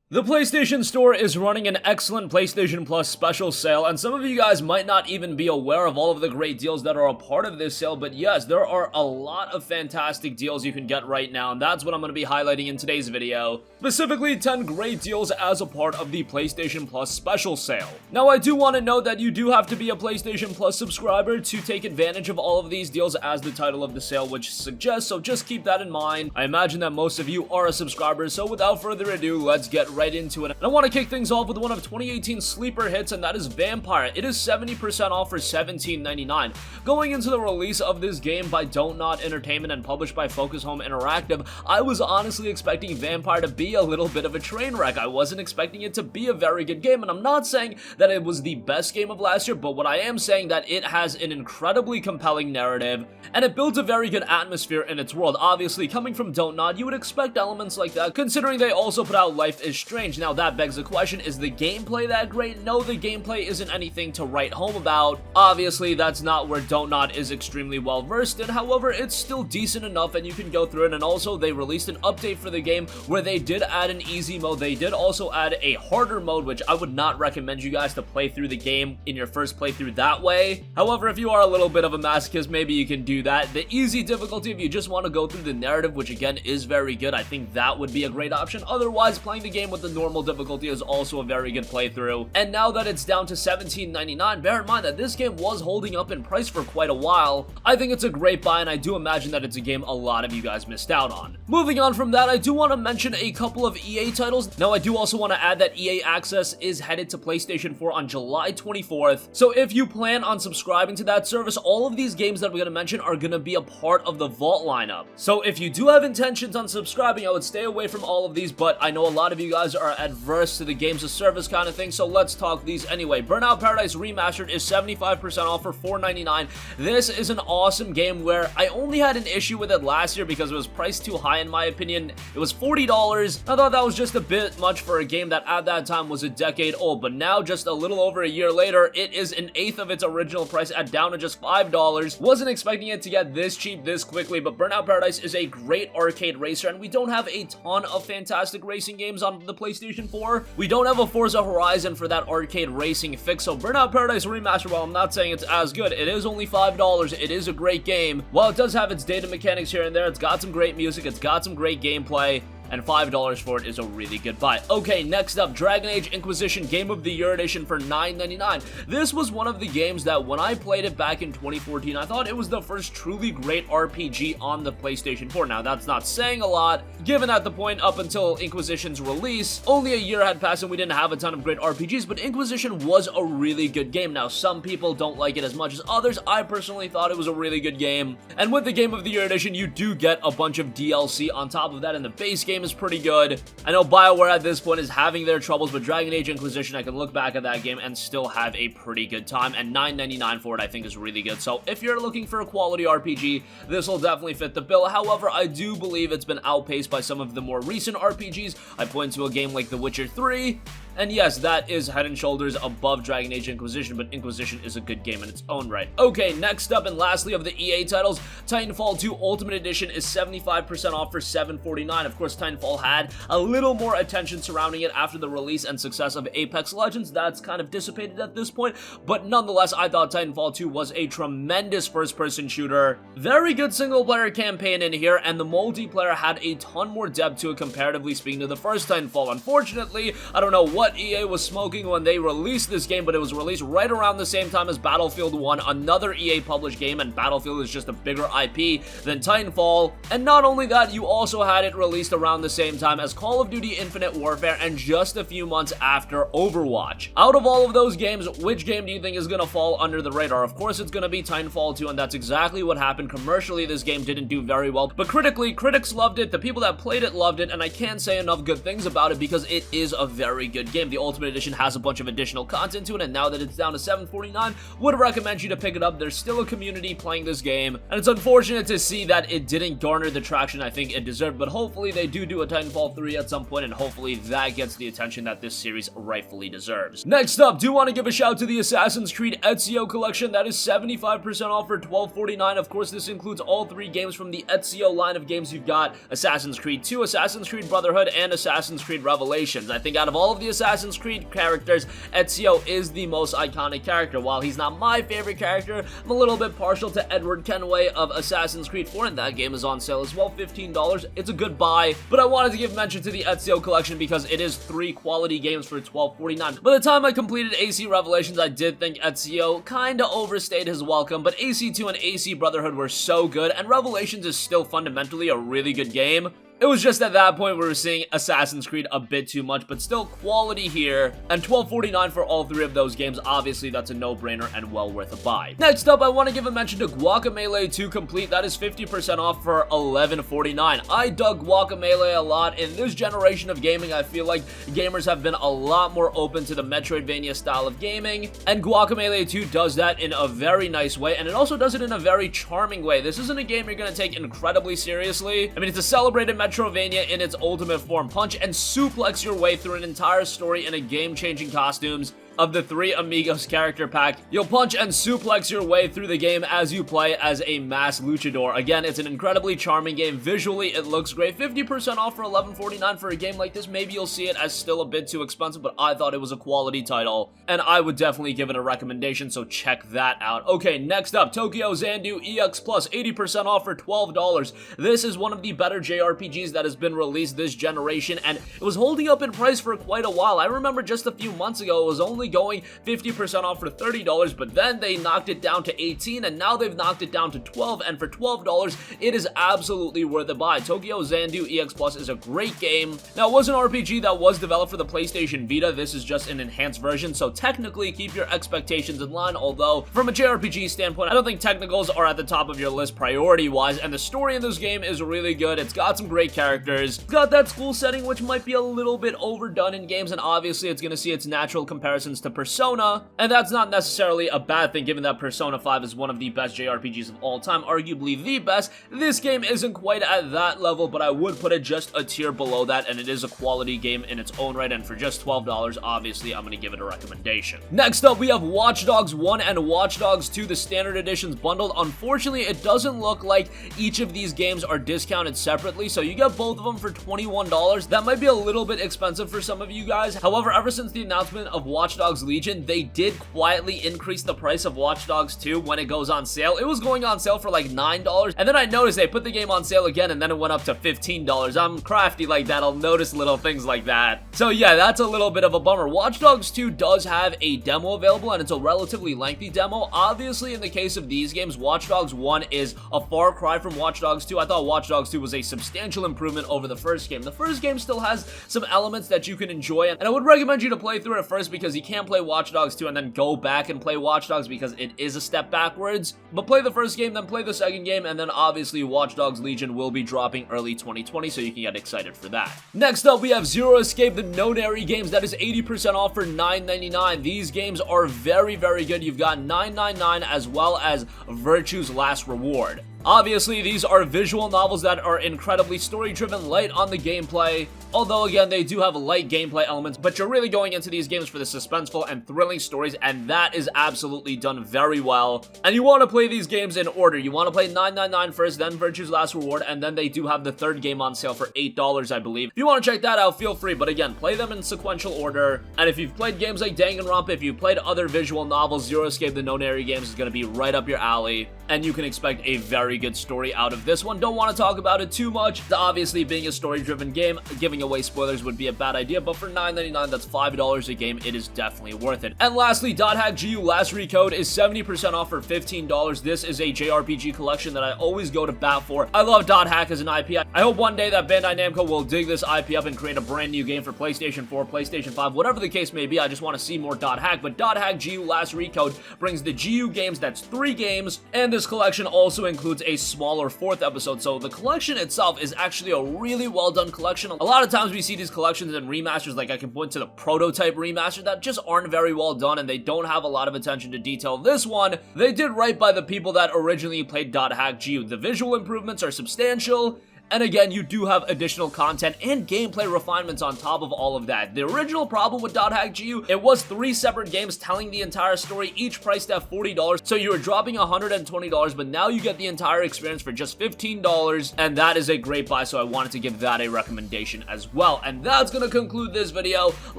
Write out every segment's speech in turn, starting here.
The PlayStation Store is running an excellent PlayStation Plus special sale, and some of you guys might not even be aware of all of the great deals that are a part of this sale, but yes, there are a lot of fantastic deals you can get right now, and that's what I'm going to be highlighting in today's video. Specifically, 10 great deals as a part of the PlayStation Plus special sale. Now, I do want to note that you do have to be a PlayStation Plus subscriber to take advantage of all of these deals, as the title of the sale which suggests, so just keep that in mind. I imagine that most of you are a subscriber, so without further ado, let's get right into it. And I want to kick things off with one of 2018 sleeper hits, and that is Vampyr. It is 70% off for $17.99. Going into the release of this game by DotHack Entertainment and published by Focus Home Interactive, I was honestly expecting Vampyr to be a little bit of a train wreck. I wasn't expecting it to be a very good game, and I'm not saying that it was the best game of last year, but what I am saying that it has an incredibly compelling narrative, and it builds a very good atmosphere in its world. Obviously, coming from DotHack, you would expect elements like that, considering they also put out Life is Strange. Now, that begs the question, is the gameplay that great? No, the gameplay isn't anything to write home about. Obviously, that's not where DotHack is extremely well versed in. However, it's still decent enough and you can go through it. And also, they released an update for the game where they did add an easy mode. They did also add a harder mode, which I would not recommend you guys to play through the game in your first playthrough that way. However, if you are a little bit of a masochist, maybe you can do that. The easy difficulty, if you just want to go through the narrative, which again is very good, I think that would be a great option. Otherwise, playing the game with the normal difficulty is also a very good playthrough. And now that it's down to $17.99, bear in mind that this game was holding up in price for quite a while. I think it's a great buy, and I do imagine that it's a game a lot of you guys missed out on. Moving on from that, I do want to mention a couple of EA titles. Now, I do also want to add that EA Access is headed to PlayStation 4 on July 24th. So if you plan on subscribing to that service, all of these games that we're going to mention are going to be a part of the Vault lineup. So if you do have intentions on subscribing, I would stay away from all of these, but I know a lot of you guys are adverse to the games of service kind of thing, so let's talk these anyway. Burnout Paradise Remastered is 75% off for $4.99. This is an awesome game where I only had an issue with it last year because it was priced too high in my opinion. It was $40. I thought that was just a bit much for a game that at that time was a decade old, but now just a little over a year later, it is an eighth of its original price at down to just $5. Wasn't expecting it to get this cheap this quickly, but Burnout Paradise is a great arcade racer, and we don't have a ton of fantastic racing games on the PlayStation 4. We don't have a Forza Horizon for that arcade racing fix, so Burnout Paradise Remastered, while I'm not saying it's as good, it is only $5. It is a great game. While it does have its data mechanics here and there, it's got some great music, it's got some great gameplay, and $5 for it is a really good buy. Okay, next up, Dragon Age Inquisition Game of the Year Edition for $9.99. This was one of the games that when I played it back in 2014, I thought it was the first truly great RPG on the PlayStation 4. Now, that's not saying a lot, given at the point up until Inquisition's release, only a year had passed and we didn't have a ton of great RPGs, but Inquisition was a really good game. Now, some people don't like it as much as others. I personally thought it was a really good game. And with the Game of the Year Edition, you do get a bunch of DLC on top of that, and the base game is pretty good. I know BioWare at this point is having their troubles, but Dragon Age Inquisition, I can look back at that game and still have a pretty good time, and $9.99 for it I think is really good. So if you're looking for a quality RPG, this will definitely fit the bill. However, I do believe it's been outpaced by some of the more recent RPGs. I point to a game like The Witcher 3, and yes, that is head and shoulders above Dragon Age Inquisition, but Inquisition is a good game in its own right. Okay, next up and lastly of the EA titles, Titanfall 2 Ultimate Edition is 75% off for $7.49. Of course, Titanfall had a little more attention surrounding it after the release and success of Apex Legends. That's kind of dissipated at this point, but nonetheless, I thought Titanfall 2 was a tremendous first-person shooter. Very good single-player campaign in here, and the multiplayer had a ton more depth to it comparatively speaking to the first Titanfall. Unfortunately, I don't know what EA was smoking when they released this game, but it was released right around the same time as Battlefield 1, another EA published game, and Battlefield is just a bigger IP than Titanfall. And not only that, you also had it released around the same time as Call of Duty Infinite Warfare and just a few months after Overwatch. Out of all of those games, which game do you think is going to fall under the radar? Of course, it's going to be Titanfall 2, and that's exactly what happened. Commercially, this game didn't do very well, but critically, critics loved it, the people that played it loved it, and I can't say enough good things about it because it is a very good game. game. The Ultimate Edition has a bunch of additional content to it, and now that it's down to $7.49, would recommend you to pick it up. There's still a community playing this game, and it's unfortunate to see that it didn't garner the traction I think it deserved, but hopefully they do a Titanfall 3 at some point, and hopefully that gets the attention that this series rightfully deserves. Next up, do want to give a shout to the Assassin's Creed Ezio Collection. That is 75% off for $12.49. Of course, this includes all 3 games from the Ezio line of games. You've got Assassin's Creed 2, Assassin's Creed Brotherhood, and Assassin's Creed Revelations. I think out of all of the Assassin's Creed characters, Ezio is the most iconic character. While he's not my favorite character, I'm a little bit partial to Edward Kenway of Assassin's Creed 4, and that game is on sale as well, $15. It's a good buy, but I wanted to give mention to the Ezio Collection because it is 3 quality games for $12.49. By the time I completed AC Revelations, I did think Ezio kinda overstayed his welcome, but AC2 and AC Brotherhood were so good, and Revelations is still fundamentally a really good game. It was just at that point we were seeing Assassin's Creed a bit too much, but still quality here, and $12.49 for all 3 of those games. Obviously, that's a no-brainer and well worth a buy. Next up, I want to give a mention to Guacamelee 2 Complete. That is 50% off for $11.49. I dug Guacamelee a lot. In this generation of gaming, I feel like gamers have been a lot more open to the Metroidvania style of gaming, and Guacamelee 2 does that in a very nice way, and it also does it in a very charming way. This isn't a game you're going to take incredibly seriously. I mean, it's a celebrated Metrovania in its ultimate form. Punch and suplex your way through an entire story in a game-changing costumes of the 3 Amigos character pack. You'll punch and suplex your way through the game as you play as a masked luchador. Again, it's an incredibly charming game. Visually, it looks great. 50% off for $11.49 for a game like this. Maybe you'll see it as still a bit too expensive, but I thought it was a quality title, and I would definitely give it a recommendation, so check that out. Okay, next up, Tokyo Xanadu EX Plus, 80% off for $12. This is one of the better JRPGs that has been released this generation, and it was holding up in price for quite a while. I remember just a few months ago, it was only going 50% off for $30, but then they knocked it down to $18, and now they've knocked it down to $12, and for $12, it is absolutely worth a buy. Tokyo Xanadu EX Plus is a great game. Now, it was an RPG that was developed for the PlayStation Vita. This is just an enhanced version, so technically keep your expectations in line, although from a JRPG standpoint, I don't think technicals are at the top of your list priority-wise, and the story in this game is really good. It's got some great characters. It's got that school setting, which might be a little bit overdone in games, and obviously it's going to see its natural comparisons to Persona, and that's not necessarily a bad thing given that Persona 5 is one of the best JRPGs of all time, arguably the best. This game isn't quite at that level, but I would put it just a tier below that, and it is a quality game in its own right, and for just $12, obviously I'm going to give it a recommendation. Next up, we have Watch Dogs 1 and Watch Dogs 2, the standard editions bundled. Unfortunately, it doesn't look like each of these games are discounted separately, so you get both of them for $21. That might be a little bit expensive for some of you guys. However, ever since the announcement of Watch Dogs Legion, they did quietly increase the price of Watch Dogs 2 when it goes on sale. It was going on sale for like $9, and then I noticed they put the game on sale again, and then it went up to $15. I'm crafty like that. I'll notice little things like that. So yeah, that's a little bit of a bummer. Watch Dogs 2 does have a demo available, and it's a relatively lengthy demo. Obviously, in the case of these games, Watch Dogs 1 is a far cry from Watch Dogs 2. I thought Watch Dogs 2 was a substantial improvement over the first game. The first game still has some elements that you can enjoy, and I would recommend you to play through it first because you can't play Watch Dogs 2 and then go back and play Watch Dogs because it is a step backwards. But play the first game, then play the second game, and then obviously Watch Dogs Legion will be dropping early 2020, so you can get excited for that. Next up, we have Zero Escape, the Nonary games. That is 80% off for $9.99. These games are very, very good. You've got 999 as well as Virtue's Last Reward. Obviously, these are visual novels that are incredibly story-driven, light on the gameplay, although again, they do have light gameplay elements, but you're really going into these games for the suspenseful and thrilling stories, and that is absolutely done very well. And you want to play these games in order. You want to play 999 first, then Virtue's Last Reward, and then they do have the third game on sale for $8, I believe. If you want to check that out, feel free, but again, play them in sequential order. And if you've played games like Danganronpa, if you've played other visual novels, Zero Escape, the Nonary games is going to be right up your alley, and you can expect a very good story out of this one. Don't want to talk about it too much. Obviously, being a story-driven game, giving away spoilers would be a bad idea, but for $9.99, that's $5 a game. It is definitely worth it. And lastly, DotHack GU Last Recode is 70% off for $15. This is a JRPG collection that I always go to bat for. I love DotHack as an IP. I hope one day that Bandai Namco will dig this IP up and create a brand new game for PlayStation 4, PlayStation 5, whatever the case may be. I just want to see more DotHack, but DotHack GU Last Recode brings the GU games, that's 3 games, and this collection also includes includes a smaller 4th episode, so the collection itself is actually a really well done collection. A lot of times we see these collections and remasters, like I can point to the prototype remaster, that just aren't very well done and they don't have a lot of attention to detail. This one, they did right by the people that originally played DotHack GU. The visual improvements are substantial, and again, you do have additional content and gameplay refinements on top of all of that. The original problem with DotHack GU, it was 3 separate games telling the entire story, each priced at $40, so you were dropping $120, but now you get the entire experience for just $15, and that is a great buy, so I wanted to give that a recommendation as well. And that's gonna conclude this video. A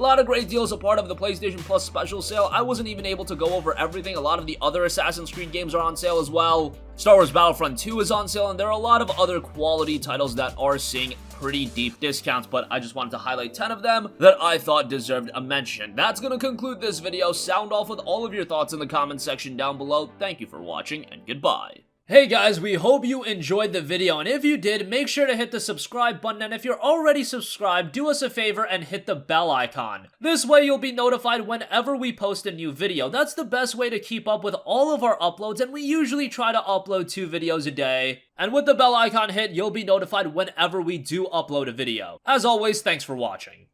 lot of great deals, a part of the PlayStation Plus special sale. I wasn't even able to go over everything. A lot of the other Assassin's Creed games are on sale as well. Star Wars Battlefront 2 is on sale, and there are a lot of other quality titles that are seeing pretty deep discounts, but I just wanted to highlight 10 of them that I thought deserved a mention. That's gonna conclude this video. Sound off with all of your thoughts in the comment section down below. Thank you for watching, and goodbye. Hey guys, we hope you enjoyed the video, and if you did, make sure to hit the subscribe button, and if you're already subscribed, do us a favor and hit the bell icon. This way you'll be notified whenever we post a new video. That's the best way to keep up with all of our uploads, and we usually try to upload 2 videos a day. And with the bell icon hit, you'll be notified whenever we do upload a video. As always, thanks for watching.